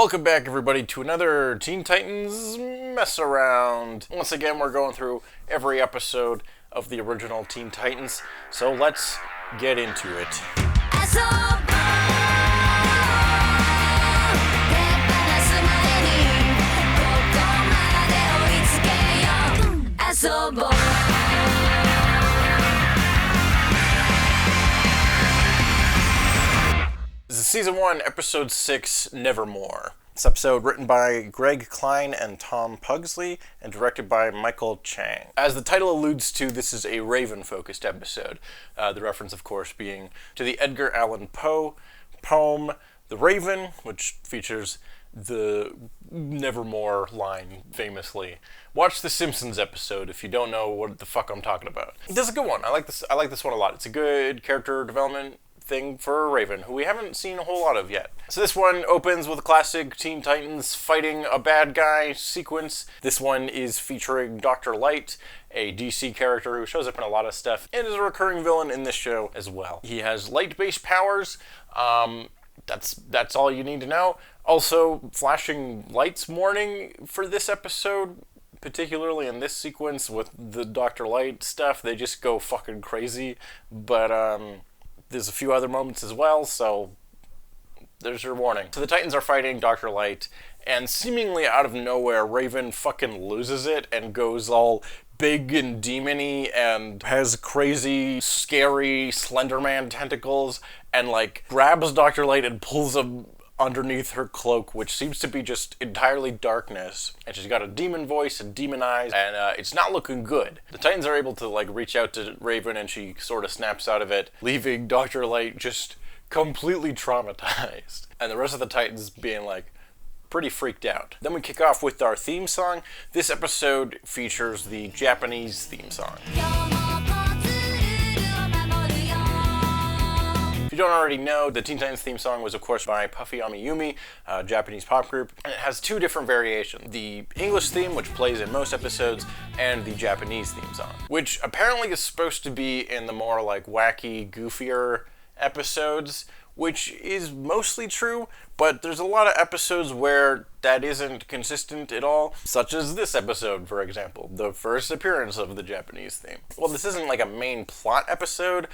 Welcome back, everybody, to another Teen Titans mess around. Once again, we're going through every episode of the original Teen Titans, so let's get into it. This is Season 1, Episode 6, Nevermore. This episode written by Greg Klein and Tom Pugsley and directed by Michael Chang. As the title alludes to, this is a Raven-focused episode. The reference, of course, being to the Edgar Allan Poe poem, The Raven, which features the Nevermore line, famously. Watch the Simpsons episode if you don't know what the fuck I'm talking about. This is a good one. I like this one a lot. It's a good character development thing for Raven, who we haven't seen a whole lot of yet. So this one opens with a classic Teen Titans fighting a bad guy sequence. This one is featuring Dr. Light, a DC character who shows up in a lot of stuff and is a recurring villain in this show as well. He has light-based powers. That's all you need to know. Also, flashing lights warning for this episode, particularly in this sequence with the Dr. Light stuff. They just go fucking crazy, but there's a few other moments as well, so there's your warning. So the Titans are fighting Dr. Light, and seemingly out of nowhere, Raven fucking loses it and goes all big and demon-y and has crazy, scary Slenderman tentacles and, grabs Dr. Light and pulls him underneath her cloak, which seems to be just entirely darkness. And she's got a demon voice and demon eyes, and it's not looking good. The Titans are able to, reach out to Raven, and she sort of snaps out of it, leaving Dr. Light just completely traumatized. And the rest of the Titans being, pretty freaked out. Then we kick off with our theme song. This episode features the Japanese theme song. If you don't already know, the Teen Titans theme song was, of course, by Puffy Amiyumi, a Japanese pop group, and it has two different variations. The English theme, which plays in most episodes, and the Japanese theme song, which apparently is supposed to be in the more, wacky, goofier episodes, which is mostly true, but there's a lot of episodes where that isn't consistent at all, such as this episode, for example, the first appearance of the Japanese theme. Well, this isn't a main plot episode.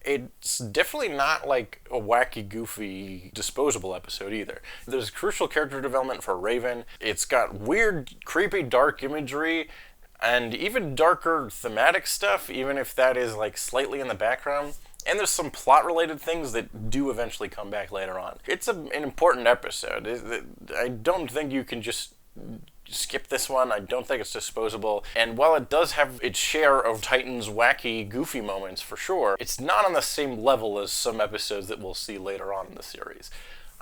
It's definitely not a wacky, goofy, disposable episode either. There's crucial character development for Raven. It's got weird, creepy, dark imagery, and even darker thematic stuff, even if that is slightly in the background. And there's some plot-related things that do eventually come back later on. It's an important episode. I don't think you can just skip this one. I don't think it's disposable. And while it does have its share of Titans wacky, goofy moments for sure, it's not on the same level as some episodes that we'll see later on in the series.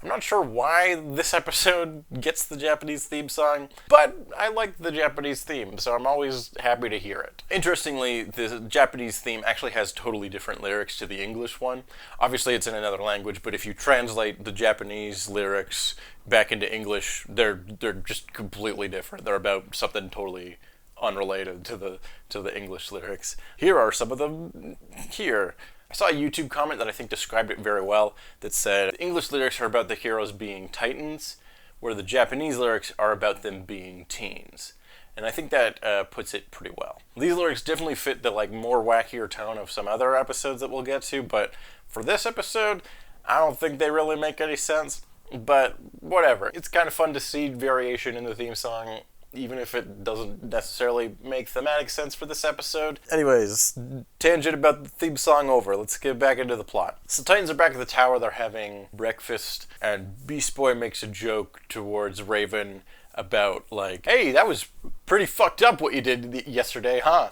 I'm not sure why this episode gets the Japanese theme song, but I like the Japanese theme, so I'm always happy to hear it. Interestingly, the Japanese theme actually has totally different lyrics to the English one. Obviously, it's in another language, but if you translate the Japanese lyrics back into English, they're just completely different. They're about something totally unrelated to the English lyrics. Here are some of them here. I saw a YouTube comment that I think described it very well that said, English lyrics are about the heroes being titans, where the Japanese lyrics are about them being teens. And I think that puts it pretty well. These lyrics definitely fit the more wackier tone of some other episodes that we'll get to, but for this episode, I don't think they really make any sense. But whatever. It's kind of fun to see variation in the theme song, even if it doesn't necessarily make thematic sense for this episode. Anyways, tangent about the theme song over. Let's get back into the plot. So Titans are back at the tower. They're having breakfast, and Beast Boy makes a joke towards Raven about, hey, that was pretty fucked up what you did yesterday, huh?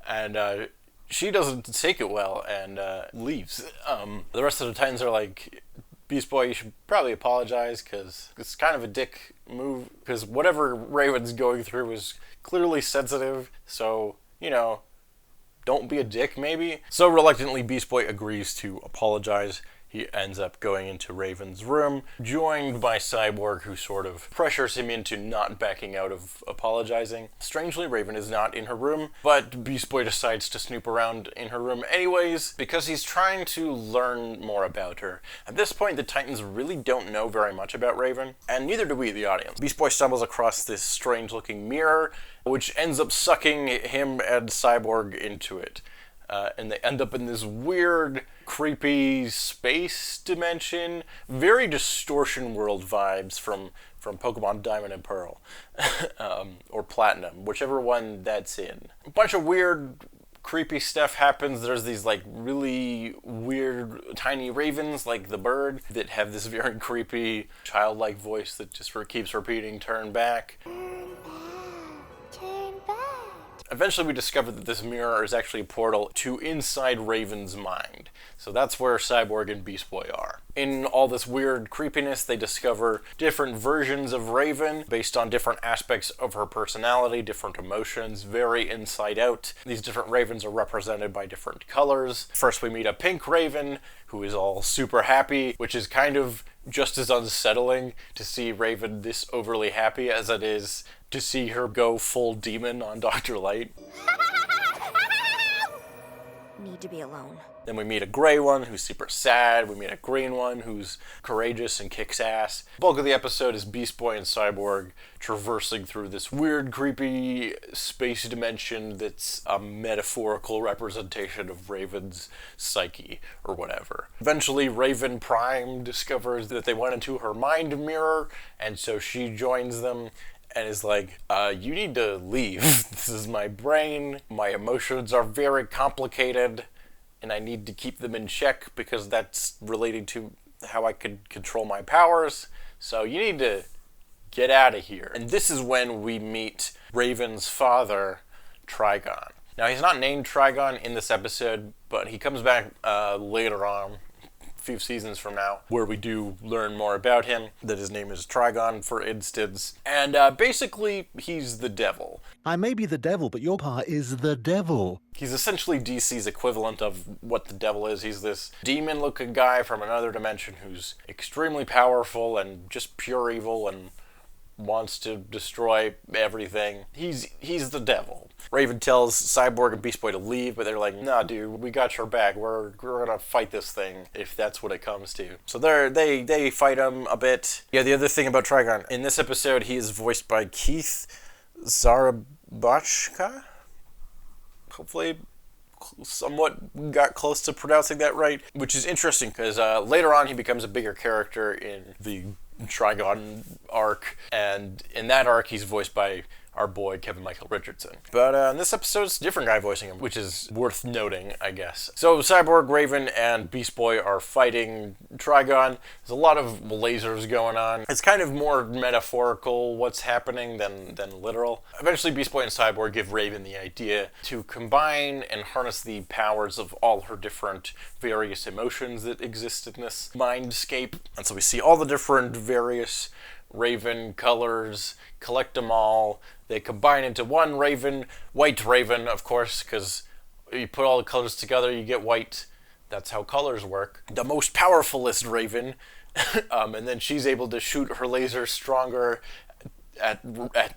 And she doesn't take it well and leaves. The rest of the Titans are Beast Boy, you should probably apologize, because it's kind of a dick move, because whatever Raven's going through is clearly sensitive, so, don't be a dick, maybe. So reluctantly, Beast Boy agrees to apologize. he ends up going into Raven's room, joined by Cyborg, who sort of pressures him into not backing out of apologizing. Strangely, Raven is not in her room, but Beast Boy decides to snoop around in her room anyways, because he's trying to learn more about her. At this point, the Titans really don't know very much about Raven, and neither do we, the audience. Beast Boy stumbles across this strange-looking mirror, which ends up sucking him and Cyborg into it. And they end up in this weird, creepy space dimension. Very Distortion World vibes from Pokemon Diamond and Pearl. Or Platinum, whichever one that's in. A bunch of weird, creepy stuff happens. There's these, like, really weird tiny ravens, like the bird, that have this very creepy, childlike voice that just keeps repeating, "Turn back." Turn back. Eventually we discover that this mirror is actually a portal to inside Raven's mind. So that's where Cyborg and Beast Boy are. In all this weird creepiness, they discover different versions of Raven based on different aspects of her personality, different emotions, very inside out. These different Ravens are represented by different colors. First we meet a pink Raven, who is all super happy, which is kind of just as unsettling to see Raven this overly happy as it is to see her go full demon on Dr. Light. Need to be alone. Then we meet a gray one who's super sad. We meet a green one who's courageous and kicks ass. The bulk of the episode is Beast Boy and Cyborg traversing through this weird, creepy space dimension that's a metaphorical representation of Raven's psyche or whatever. Eventually, Raven Prime discovers that they went into her mind mirror, and so she joins them and is like, you need to leave. This is my brain. My emotions are very complicated, and I need to keep them in check because that's related to how I could control my powers. So you need to get out of here. And this is when we meet Raven's father, Trigon. Now, he's not named Trigon in this episode, but he comes back later on, few seasons from now, where we do learn more about him, that his name is Trigon, for instance. And basically, he's the devil. I may be the devil, but your pa is the devil. He's essentially DC's equivalent of what the devil is. He's this demon-looking guy from another dimension who's extremely powerful and just pure evil and wants to destroy everything. He's the devil. Raven tells Cyborg and Beast Boy to leave, but they're like, nah, dude, we got your back. We're gonna fight this thing, if that's what it comes to. So they fight him a bit. Yeah, the other thing about Trigon, in this episode, he is voiced by Keith Zarabachka? Hopefully somewhat got close to pronouncing that right, which is interesting because later on he becomes a bigger character in the Trigon arc, and in that arc he's voiced by our boy Kevin Michael Richardson. But in this episode, it's a different guy voicing him, which is worth noting, I guess. So Cyborg, Raven, and Beast Boy are fighting Trigon. There's a lot of lasers going on. It's kind of more metaphorical what's happening than literal. Eventually, Beast Boy and Cyborg give Raven the idea to combine and harness the powers of all her different various emotions that exist in this mindscape. And so we see all the different various Raven colors, collect them all. They combine into one Raven, white Raven, of course, because you put all the colors together, you get white. That's how colors work. The most powerfulest Raven, and then she's able to shoot her laser stronger at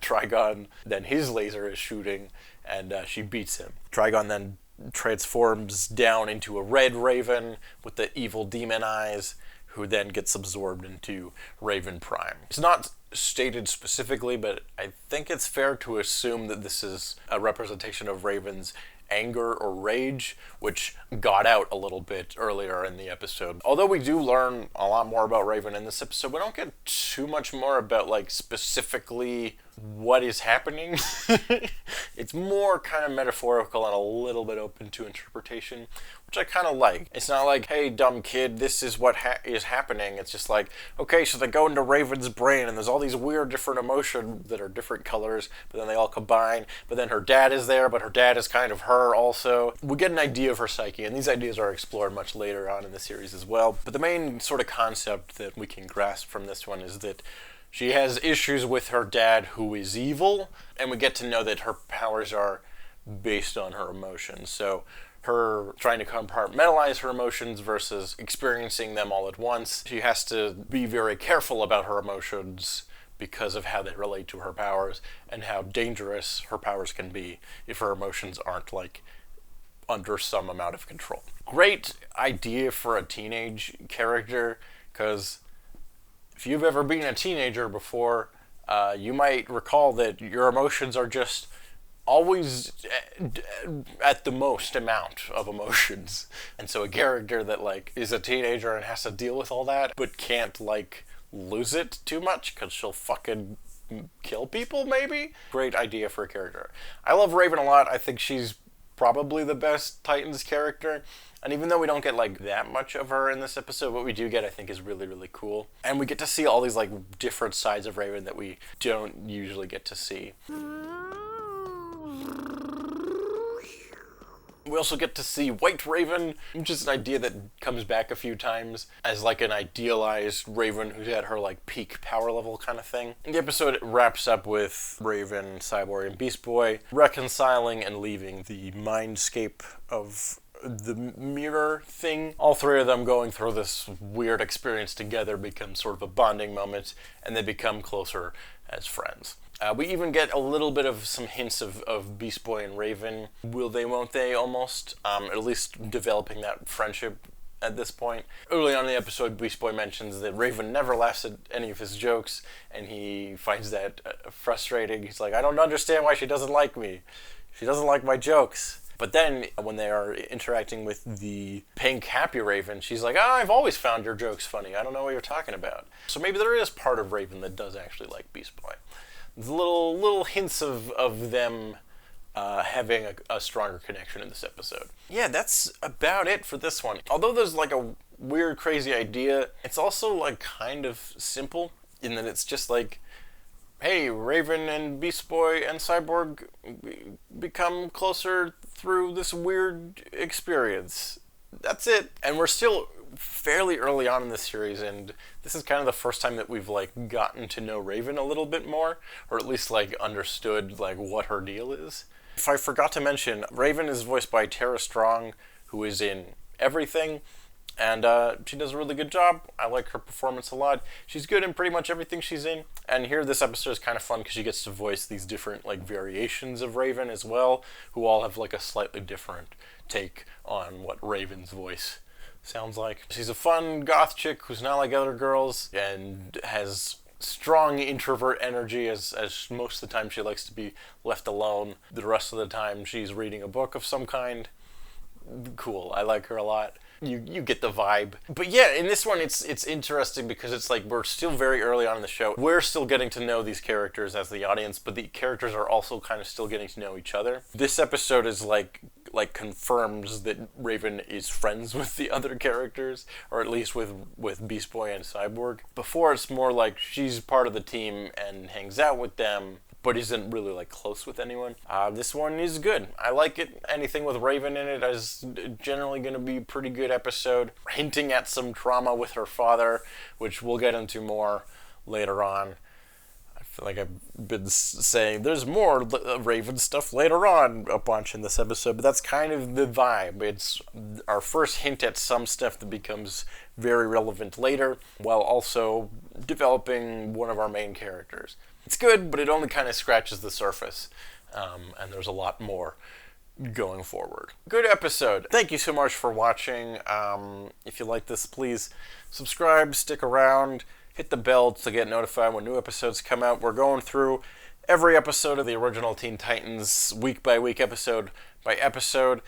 Trigon than his laser is shooting, and she beats him. Trigon then transforms down into a red Raven with the evil demon eyes, who then gets absorbed into Raven Prime. It's not stated specifically, but I think it's fair to assume that this is a representation of Raven's anger or rage, which got out a little bit earlier in the episode. Although we do learn a lot more about Raven in this episode, we don't get too much more about, like, specifically what is happening. It's more kind of metaphorical and a little bit open to interpretation, which I kind of like. It's not like, hey, dumb kid, this is what is happening. It's just like, okay, so they go into Raven's brain, and there's all these weird different emotions that are different colors, but then they all combine. But then her dad is there, but her dad is kind of her also. We get an idea of her psyche, and these ideas are explored much later on in the series as well. But the main sort of concept that we can grasp from this one is that she has issues with her dad, who is evil, and we get to know that her powers are based on her emotions. So her trying to compartmentalize her emotions versus experiencing them all at once. She has to be very careful about her emotions because of how they relate to her powers and how dangerous her powers can be if her emotions aren't like under some amount of control. Great idea for a teenage character, because if you've ever been a teenager before, you might recall that your emotions are just always at the most amount of emotions. And so a character that like is a teenager and has to deal with all that but can't like lose it too much because she'll fucking kill people, maybe? Great idea for a character. I love Raven a lot. I think she's probably the best Titans character. And even though we don't get like that much of her in this episode, what we do get I think is really, really cool. And we get to see all these like different sides of Raven that we don't usually get to see. We also get to see White Raven, which is an idea that comes back a few times as like an idealized Raven who's at her like peak power level kind of thing. The episode wraps up with Raven, Cyborg, and Beast Boy reconciling and leaving the mindscape of the mirror thing. All three of them going through this weird experience together becomes sort of a bonding moment, and they become closer as friends. We even get a little bit of some hints of Beast Boy and Raven. Will they, won't they, almost. At least developing that friendship at this point. Early on in the episode, Beast Boy mentions that Raven never laughs at any of his jokes, and he finds that frustrating. He's like, I don't understand why she doesn't like me. She doesn't like my jokes. But then, when they are interacting with the pink happy Raven, she's like, I've always found your jokes funny. I don't know what you're talking about. So maybe there is part of Raven that does actually like Beast Boy. There's little hints of them having a stronger connection in this episode. Yeah, that's about it for this one. Although there's like a weird, crazy idea, it's also like kind of simple in that it's just like, hey, Raven and Beast Boy and Cyborg become closer through this weird experience. That's it. And we're still fairly early on in this series, and this is kind of the first time that we've like gotten to know Raven a little bit more, or at least like understood like what her deal is. If I forgot to mention, Raven is voiced by Tara Strong, who is in everything, and she does a really good job. I like her performance a lot. She's good in pretty much everything she's in. And here, this episode is kind of fun because she gets to voice these different like variations of Raven as well, who all have like a slightly different take on what Raven's voice sounds like. She's a fun goth chick who's not like other girls and has strong introvert energy, as most of the time she likes to be left alone. The rest of the time she's reading a book of some kind. Cool. I like her a lot. You get the vibe. But yeah, in this one it's interesting because it's like we're still very early on in the show. We're still getting to know these characters as the audience, but the characters are also kind of still getting to know each other. This episode is like confirms that Raven is friends with the other characters, or at least with Beast Boy and Cyborg. Before, it's more like she's part of the team and hangs out with them, but isn't really like close with anyone. This one is good. I like it. Anything with Raven in it is generally going to be a pretty good episode. Hinting at some trauma with her father, which we'll get into more later on. I feel like I've been saying there's more Raven stuff later on a bunch in this episode, but that's kind of the vibe. It's our first hint at some stuff that becomes very relevant later, while also developing one of our main characters. It's good, but it only kind of scratches the surface, and there's a lot more going forward. Good episode. Thank you so much for watching. If you like this, please subscribe, stick around, hit the bell to get notified when new episodes come out. We're going through every episode of the original Teen Titans, week by week, episode by episode.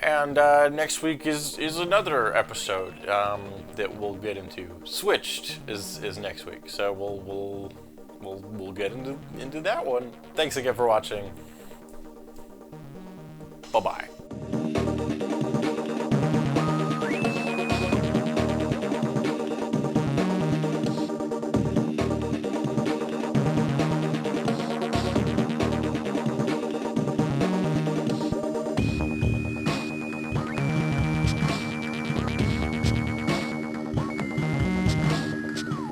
And next week is another episode that we'll get into. Switched is next week, so we'll get into that one. Thanks again for watching. Bye-bye.